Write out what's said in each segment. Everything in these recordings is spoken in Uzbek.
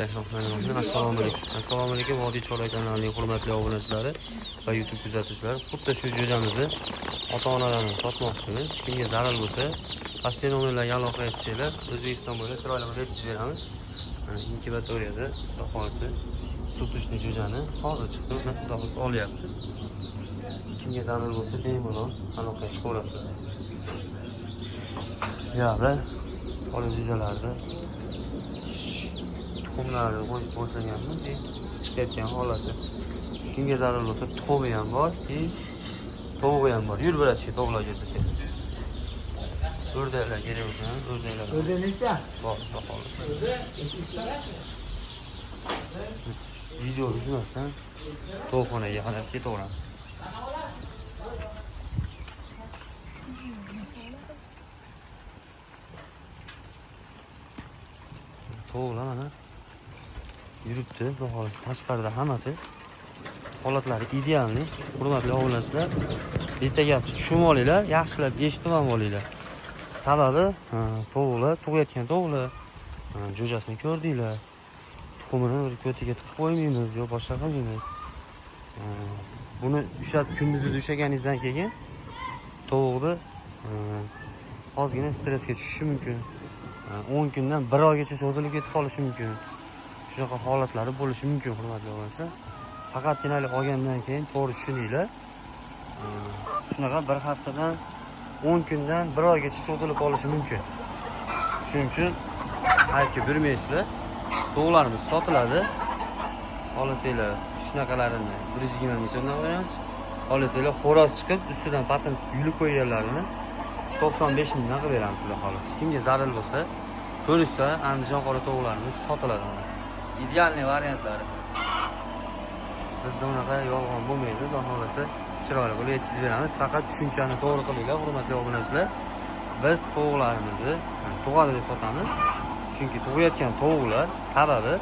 Assalomu alaykum Vodiy Chorloy kanalining hurmatli obunachilari va YouTube kuzatuvchilari. Xuddi shu jo'jamizni ota-onalarni sotmoqchimiz. Kimga zarar bo'lsa, pastki nomerlarga aloqa etsanglar, O'zbekiston bo'ylab chiroyli qilib yetkazib beramiz. Inkubatoriyada aholisi sutishni jo'jani hozir chiqdi, uni xudo xolisa olyapmiz. Kimga zarar bo'lsa, bemalol aloqa chiqaverasizlar. Yo'qlar, qora jo'jalarda tuxumlarni qo'yishni boshlaganmi, chiqayotgan holati. Kimga zarar bo'lsa, tuxumi ham bor, tavug'i ham bor. Yur biratchi tovuqlarga ketdi. O'rdaklar kerak bo'lsa, o'rdaklar. O'rdak nechta? Bor, bahodir. Video uzmasdan tovuqxonaga qarab ketaveramiz. Tovuqlar mana yuribdi, baholisi tashqarida hammasi. Holatlari idealni. Hurmatli obunachilar, bitta gapni tushunib olinglar, yaxshilab eshitib ham olinglar. Sababi, tovuqlar, tug'ayotgan tovuqlar jo'jasini ko'rdinglar. Tuxumini bir ko'tiga tiqib qo'ymaymiz yo boshqa qilmaymiz. Buni ushlab kunduzida ushlaganingizdan keyin tovuqni ozgina stressga tushishi mumkin. 10 kundan 1 oygacha cho'zilib ketib qolishi mumkin. Shunaqa holatlari bo'lishi mumkin, hurmatli bo'lsa. Faqatgina olgandan keyin to'g'ri tushuninglar. Shunaqa bir haftadan 10 kundan 1 oygacha cho'zilib qolishi mumkin. Shuning uchun aytib yurmaysizlar. Tovuqlarimiz sotiladi. Olasizlar shunaqalarini 120 ming so'mdan qo'yamiz. Olasizlar xo'roz chiqib, ustidan patin yulib qo'yganlarini 95 mingdan qilib beramiz sizlar xolos. Kimga zarar bo'lsa, ko'rishsa Andijon qora tovuqlarimiz sotiladi. Idealniy variantlari. Bizda unaqa yolg'on bo'lmaydi, xudo xolasa chiroyli qilib yetkazib beramiz. Faqat tushunchani to'g'ri qilinglar, hurmatli obunachilar. Biz tovuqlarimizni tug'adi deb sotamiz. Chunki tug'ayotgan tovuqlar sababi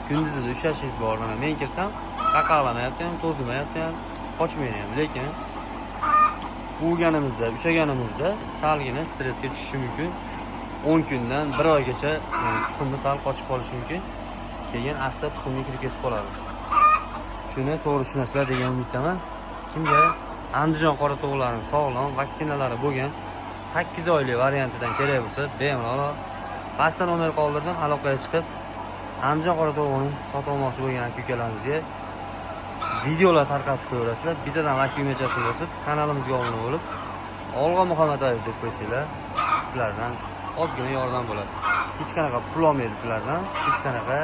kunduzida ushlashingiz bor. Mana men kirsam, qaqalamayapti ham, to'zimayapti ham, qochmaydi ham. Lekin Uganimizda, ushaganimizda salgina stressga tushishi mumkin. 10 kundan 1 oygacha tuxumni sal qochib qolishi mumkin. Keyin asta tuxumga kirib ketib qoladi. Shuni to'g'ri tushunasizlar degan umiddaman. Kimga Andijon qora tovuqlarining sog'lom, vaksinalari bo'lgan 8 oylik variantidan kerak bo'lsa, bemalol pastda nomer qoldirdim, aloqaga chiqib Andijon qora tovuqni sotib olmoqchi bo'lgan aka-ukalarimizga videolar tarqatib qo'yasizlar. Bittadan like tugmachasini bosib, kanalimizga obuna bo'lib, Olg'a Muhammadayev deb qo'ysanglar, sizlardan ozgina yordam bo'ladi. Hech qanaqa pul olmaydi sizlardan, hech qanaqa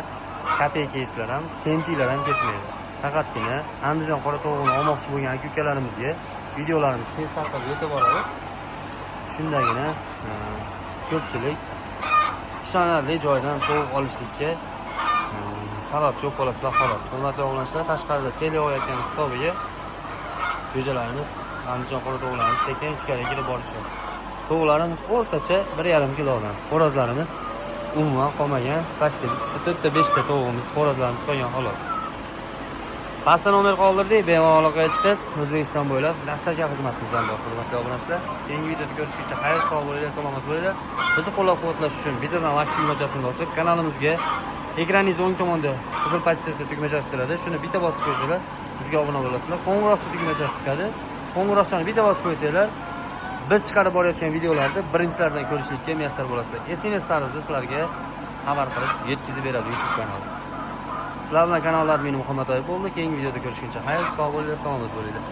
kopeyka yetlar ham, sentilar ham ketmaydi. Faqatgina Andijon qora tovuqni olmoqchi bo'lgan aka-ukalarimizga videolarimiz tez tarqalib yetib boradi. Shundagina ko'pchilik ishonarli joydan tovuq olishlikka sababchi bo'lib qolasizlar xolos. Hurmatli obunachilar, tashqarida sel yog'ayotgan hisobiga jo'jalarimiz, Andijon qora tovuqlarimiz sekin ichkariga kirib borishadi. Tovuqlarimiz o'rtacha 1,5 kilodan. Xo'rozlarimiz umuman qolmagan, pastda 4-5 ta tovuqimiz, xo'rozlarimiz qolgan xolos. Pastda nomer qoldirdik, bemalol aloqaga chiqib, O'zbekiston bo'ylab dastlabki xizmatimiz ham bor, hurmatli obunachilar. Keyingi videoda ko'rishguncha xayr, sog' bo'linglar, salomat bo'linglar. Bizni qo'llab-quvvatlash uchun bittadan like tugmachasini bosib, kanalimizga ekraningiz o'ng tomonda qizil pochchasi tugmachasi turadi. Shuni bitta bosib qo'ysanglar, bizga obuna bo'lasizlar. Qo'ng'iroqcha tugmachasi chiqadi. Qo'ng'iroqchani bitta bosib qo'ysanglar, biz chiqarib borayotgan videolarni birinchilardan ko'rishlikka muyassar bo'lasizlar. SMS tarzida sizlarga xabar qilib yetkazib beradi YouTube kanali. Sizlar bilan kanal admini Muhammadayev bo'ldi. Keyingi videoda ko'rishguncha xayr, sog' bo'linglar, salomat bo'linglar.